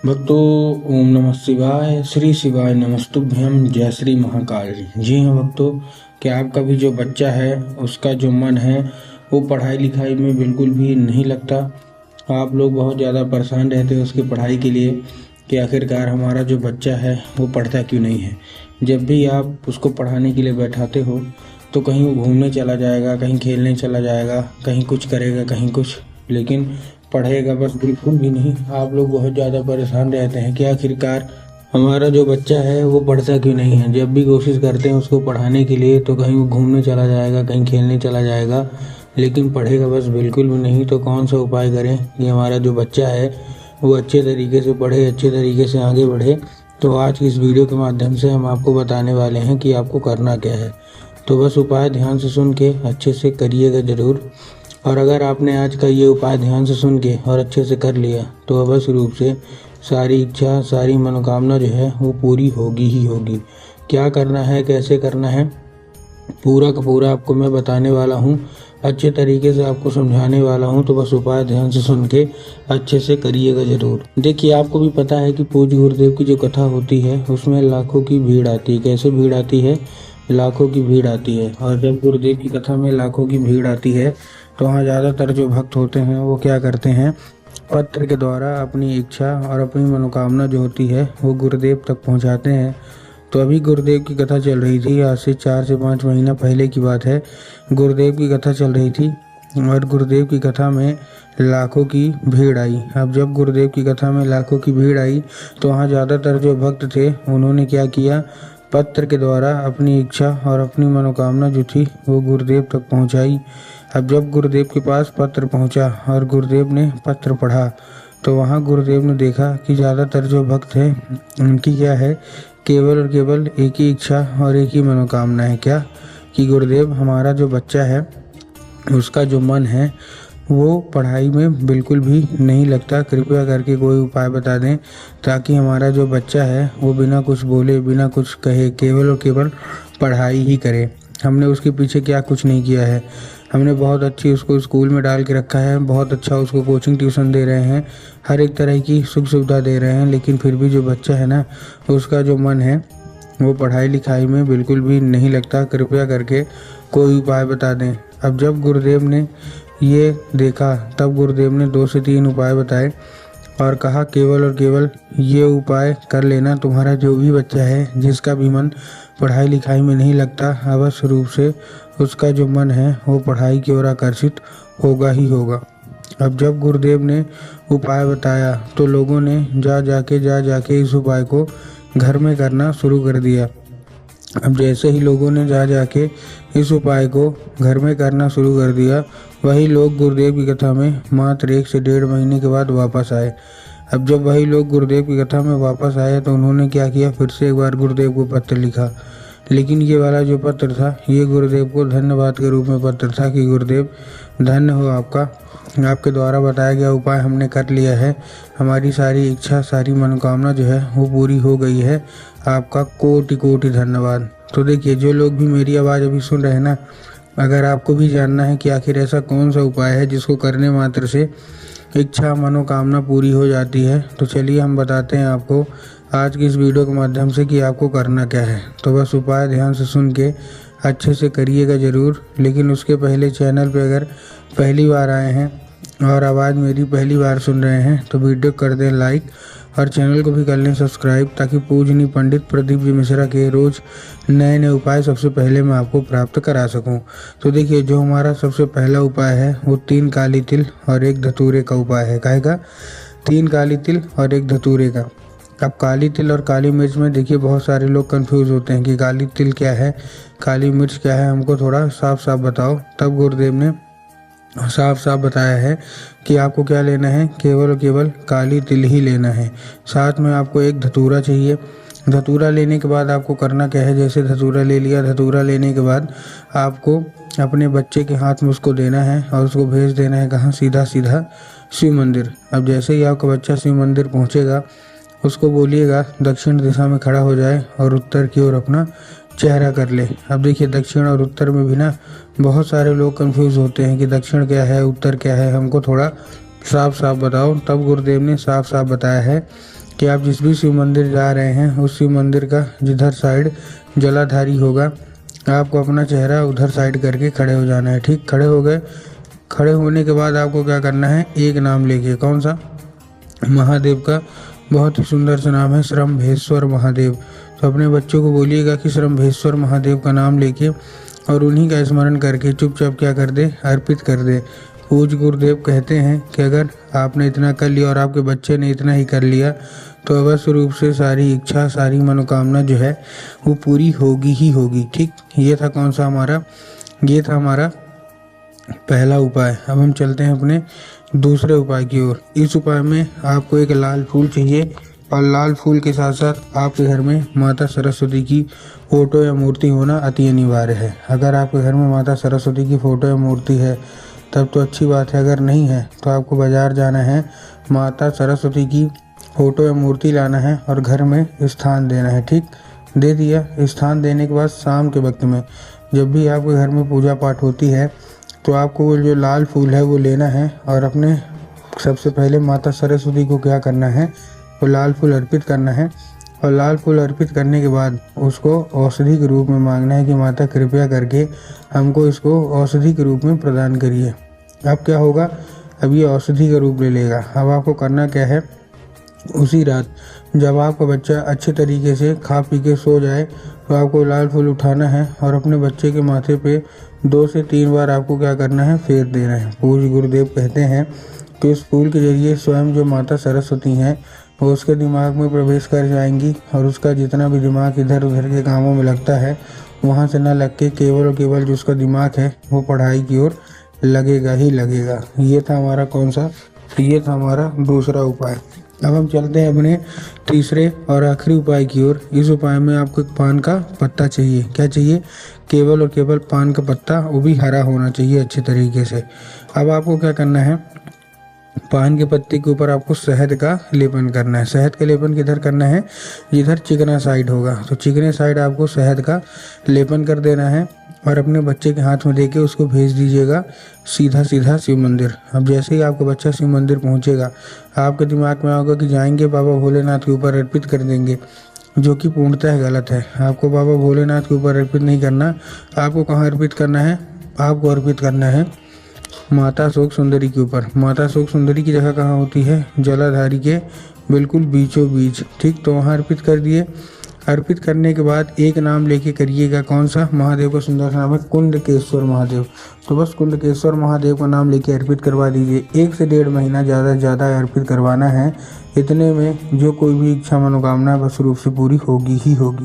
भक्तों, ओम नमः शिवाय। श्री शिवाय नमस्तुभ्यम। जय श्री महाकाल। जी हाँ भक्तों, क्या आपका भी जो बच्चा है उसका जो मन है वो पढ़ाई लिखाई में बिल्कुल भी नहीं लगता। आप लोग बहुत ज़्यादा परेशान रहते हो उसकी पढ़ाई के लिए कि आखिरकार हमारा जो बच्चा है वो पढ़ता क्यों नहीं है। जब भी आप उसको पढ़ाने के लिए बैठाते हो तो कहीं वो घूमने चला जाएगा, कहीं खेलने चला जाएगा, कहीं कुछ करेगा, कहीं कुछ, लेकिन पढ़ेगा बस बिल्कुल भी नहीं। आप लोग बहुत ज़्यादा परेशान रहते हैं कि आखिरकार हमारा जो बच्चा है वो पढ़ता क्यों नहीं है। जब भी कोशिश करते हैं उसको पढ़ाने के लिए तो कहीं वो घूमने चला जाएगा, कहीं खेलने चला जाएगा, लेकिन पढ़ेगा बस बिल्कुल भी नहीं। तो कौन सा उपाय करें कि हमारा जो बच्चा है वो अच्छे तरीके से पढ़े, अच्छे तरीके से आगे बढ़े। तो आज की इस वीडियो के माध्यम से हम आपको बताने वाले हैं कि आपको करना क्या है। तो बस उपाय ध्यान से सुन के अच्छे से करिएगा ज़रूर। और अगर आपने आज का ये उपाय ध्यान से सुन के और अच्छे से कर लिया तो अवश्य रूप से सारी इच्छा, सारी मनोकामना जो है वो पूरी होगी ही होगी। क्या करना है, कैसे करना है, पूरा का पूरा आपको मैं बताने वाला हूँ, अच्छे तरीके से आपको समझाने वाला हूँ। तो बस उपाय ध्यान से सुन के अच्छे से करिएगा ज़रूर। देखिए, आपको भी पता है कि पूज्य गुरुदेव की जो कथा होती है उसमें लाखों की भीड़ आती है। कैसे भीड़ आती है? लाखों की भीड़ आती है। और जब गुरुदेव की कथा में लाखों की भीड़ आती है तो वहाँ ज़्यादातर जो भक्त होते हैं वो क्या करते हैं, पत्र के द्वारा अपनी इच्छा और अपनी मनोकामना जो होती है वो गुरुदेव तक पहुँचाते हैं। तो अभी गुरुदेव की कथा चल रही थी, आज से 4 से 5 महीना पहले की बात है। गुरुदेव की कथा चल रही थी और गुरुदेव की कथा में लाखों की भीड़ आई। अब जब गुरुदेव की कथा में लाखों की भीड़ आई तो वहाँ ज़्यादातर जो भक्त थे उन्होंने क्या किया, पत्र के द्वारा अपनी इच्छा और अपनी मनोकामना जो थी वो गुरुदेव तक पहुँचाई। अब जब गुरुदेव के पास पत्र पहुँचा और गुरुदेव ने पत्र पढ़ा तो वहाँ गुरुदेव ने देखा कि ज़्यादातर जो भक्त हैं उनकी क्या है, केवल और केवल एक ही इच्छा और एक ही मनोकामना है। क्या? कि गुरुदेव, हमारा जो बच्चा है उसका जो मन है वो पढ़ाई में बिल्कुल भी नहीं लगता। कृपया करके कोई उपाय बता दें ताकि हमारा जो बच्चा है वो बिना कुछ बोले, बिना कुछ कहे, केवल और केवल पढ़ाई ही करे। हमने उसके पीछे क्या कुछ नहीं किया है। हमने बहुत अच्छी उसको स्कूल में डाल के रखा है, बहुत अच्छा उसको कोचिंग ट्यूशन दे रहे हैं, हर एक तरह की सुख सुविधा दे रहे हैं, लेकिन फिर भी जो बच्चा है ना उसका जो मन है वो पढ़ाई लिखाई में बिल्कुल भी नहीं लगता। कृपया करके कोई उपाय बता दें। अब जब गुरुदेव ने ये देखा तब गुरुदेव ने 2 से 3 उपाय बताए और कहा, केवल और केवल ये उपाय कर लेना, तुम्हारा जो भी बच्चा है जिसका भी मन पढ़ाई लिखाई में नहीं लगता, अवश्य रूप से उसका जो मन है वो पढ़ाई की ओर आकर्षित होगा ही होगा। अब जब गुरुदेव ने उपाय बताया तो लोगों ने जा जाके इस उपाय को घर में करना शुरू कर दिया। अब जैसे ही लोगों ने जा जाके इस उपाय को घर में करना शुरू कर दिया, वही लोग गुरुदेव की कथा में मात्र 1 से 1.5 महीने के बाद वापस आए। अब जब वही लोग गुरुदेव की कथा में वापस आए तो उन्होंने क्या किया, फिर से एक बार गुरुदेव को पत्र लिखा। लेकिन ये वाला जो पत्र था ये गुरुदेव को धन्यवाद के रूप में पत्र था कि गुरुदेव धन्य हो आपका, आपके द्वारा बताया गया उपाय हमने कर लिया है, हमारी सारी इच्छा, सारी मनोकामना जो है वो पूरी हो गई है, आपका कोटि कोटि धन्यवाद। तो देखिए, जो लोग भी मेरी आवाज़ अभी सुन रहे हैं ना, अगर आपको भी जानना है कि आखिर ऐसा कौन सा उपाय है जिसको करने मात्र से इच्छा मनोकामना पूरी हो जाती है, तो चलिए हम बताते हैं आपको आज की इस वीडियो के माध्यम से कि आपको करना क्या है। तो बस उपाय ध्यान से सुन के अच्छे से करिएगा ज़रूर। लेकिन उसके पहले चैनल पे अगर पहली बार आए हैं और आवाज़ मेरी पहली बार सुन रहे हैं तो वीडियो कर दें लाइक और चैनल को भी कर लें सब्सक्राइब, ताकि पूजनीय पंडित प्रदीप जी मिश्रा के रोज़ नए नए उपाय सबसे पहले मैं आपको प्राप्त करा सकूं। तो देखिए, जो हमारा सबसे पहला उपाय है वो 3 काली तिल और 1 धतूरे का उपाय है। काहे का? 3 काली तिल और 1 धतूरे का। अब काली तिल और काली मिर्च में देखिए बहुत सारे लोग कंफ्यूज होते हैं कि काली तिल क्या है, काली मिर्च क्या है, हमको थोड़ा साफ साफ बताओ। तब गुरुदेव ने साफ साफ बताया है कि आपको क्या लेना है, केवल और केवल काली तिल ही लेना है। साथ में आपको 1 धतूरा चाहिए। धतूरा लेने के बाद आपको करना क्या है, जैसे धतूरा ले लिया, धतूरा लेने के बाद आपको अपने बच्चे के हाथ में उसको देना है और उसको भेज देना है कहाँ, सीधा सीधा शिव मंदिर। अब जैसे ही आपका बच्चा शिव मंदिर पहुँचेगा उसको बोलिएगा दक्षिण दिशा में खड़ा हो जाए और उत्तर की ओर अपना चेहरा कर ले। अब देखिए, दक्षिण और उत्तर में भी ना बहुत सारे लोग कंफ्यूज होते हैं कि दक्षिण क्या है, उत्तर क्या है, हमको थोड़ा साफ साफ बताओ। तब गुरुदेव ने साफ साफ बताया है कि आप जिस भी शिव मंदिर जा रहे हैं उस शिव मंदिर का जिधर साइड जलाधारी होगा आपको अपना चेहरा उधर साइड करके खड़े हो जाना है। ठीक, खड़े हो गए। खड़े होने के बाद आपको क्या करना है, एक नाम लेके, कौन सा, महादेव का बहुत ही सुंदर सा नाम है श्रम्भेश्वर महादेव। तो अपने बच्चों को बोलिएगा कि श्रम्भेश्वर महादेव का नाम लेके और उन्हीं का स्मरण करके चुपचाप क्या कर दे, अर्पित कर दे। पूज्य गुरुदेव कहते हैं कि अगर आपने इतना कर लिया और आपके बच्चे ने इतना ही कर लिया तो अवश्य रूप से सारी इच्छा, सारी मनोकामना जो है वो पूरी होगी ही होगी। ठीक, ये था कौन सा हमारा, ये था हमारा पहला उपाय। अब हम चलते हैं अपने दूसरे उपाय की ओर। इस उपाय में आपको एक लाल फूल चाहिए और लाल फूल के साथ साथ आपके घर में माता सरस्वती की फोटो या मूर्ति होना अति अनिवार्य है। अगर आपके घर में माता सरस्वती की फोटो या मूर्ति है तब तो अच्छी बात है, अगर नहीं है तो आपको बाजार जाना है, माता सरस्वती की फोटो या मूर्ति लाना है और घर में स्थान देना है। ठीक, दे दिया। स्थान देने के बाद शाम के वक्त में जब भी आपके घर में पूजा पाठ होती है तो आपको वो जो लाल फूल है वो लेना है और अपने सबसे पहले माता सरस्वती को क्या करना है, वो लाल फूल अर्पित करना है। और लाल फूल अर्पित करने के बाद उसको औषधि के रूप में मांगना है कि माता कृपया करके हमको इसको औषधि के रूप में प्रदान करिए। अब क्या होगा, अब ये औषधि का रूप ले लेगा। अब आपको करना क्या है, उसी रात जब आपका बच्चा अच्छे तरीके से खा पी के सो जाए तो आपको लाल फूल उठाना है और अपने बच्चे के माथे पे 2 से 3 बार आपको क्या करना है, फेर देना है। पूज्य गुरुदेव कहते हैं कि इस फूल के जरिए स्वयं जो माता सरस्वती हैं वो उसके दिमाग में प्रवेश कर जाएंगी और उसका जितना भी दिमाग इधर उधर के कामों में लगता है वहाँ से न लग के केवल और केवल जो उसका दिमाग है वो पढ़ाई की ओर लगेगा ही लगेगा। ये था हमारा कौन सा, ये था हमारा दूसरा उपाय। अब हम चलते हैं अपने तीसरे और आखिरी उपाय की ओर। इस उपाय में आपको एक पान का पत्ता चाहिए। क्या चाहिए, केवल और केवल पान का पत्ता, वो भी हरा होना चाहिए अच्छे तरीके से। अब आपको क्या करना है, पान के पत्ते के ऊपर आपको शहद का लेपन करना है। शहद का लेपन किधर करना है, जिधर चिकना साइड होगा तो चिकने साइड आपको शहद का लेपन कर देना है और अपने बच्चे के हाथ में देके उसको भेज दीजिएगा सीधा सीधा शिव मंदिर। अब जैसे ही आपका बच्चा शिव मंदिर पहुंचेगा आपके दिमाग में आएगा कि जाएंगे बाबा भोलेनाथ के ऊपर अर्पित कर देंगे, जो कि पूर्णतः गलत है। आपको बाबा भोलेनाथ के ऊपर अर्पित नहीं करना। आपको कहाँ अर्पित करना है, आपको अर्पित करना है माता शोक सुंदरी के ऊपर। माता शोक सुंदरी की जगह कहाँ होती है, जलाधारी के बिल्कुल बीचों बीच। ठीक, तो वहाँ अर्पित कर दिए। अर्पित करने के बाद एक नाम लेके करिएगा, कौन सा, महादेव का सुंदर नाम है कुंडकेश्वर महादेव। तो बस कुंडकेश्वर महादेव का नाम लेके अर्पित करवा दीजिए। 1 से 1.5 महीना ज़्यादा से ज़्यादा अर्पित करवाना है। इतने में जो कोई भी इच्छा मनोकामना बस रूप से पूरी होगी ही होगी।